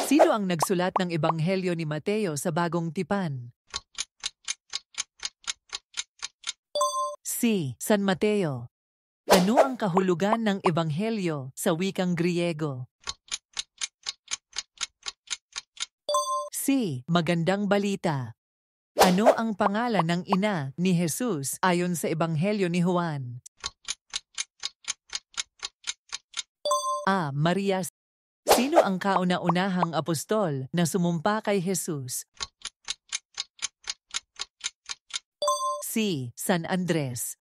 Sino ang nagsulat ng Ebanghelyo ni Mateo sa Bagong Tipan? C. San Mateo. Ano ang kahulugan ng Ebanghelyo sa wikang Griego? C. Magandang balita. Ano ang pangalan ng ina ni Jesus ayon sa Ebanghelyo ni Juan? A. Maria. Sino ang kauna-unahang apostol na sumumpa kay Jesus? C. San Andres.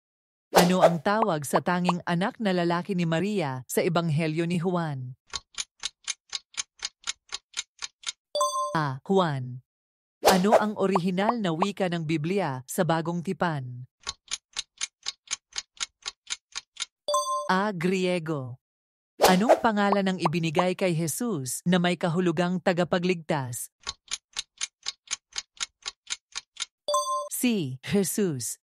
Ano ang tawag sa tanging anak na lalaki ni Maria sa Ebanghelyo ni Juan? A. Juan. Ano ang orihinal na wika ng Biblia sa Bagong Tipan? A. Griego. Anong pangalan ang ibinigay kay Jesus na may kahulugang tagapagligtas? C. Jesus.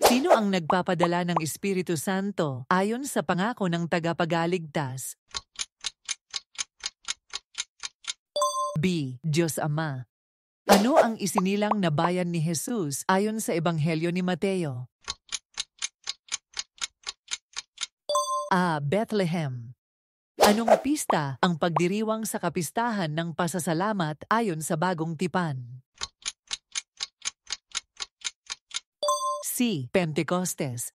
Sino ang nagpapadala ng Espiritu Santo ayon sa pangako ng tagapagaligtas? B. Diyos Ama. Ano ang isinilang na bayan ni Jesus ayon sa Ebanghelyo ni Mateo? A. Bethlehem. Anong pista ang pagdiriwang sa kapistahan ng pasasalamat ayon sa Bagong Tipan? C. Pentecostes.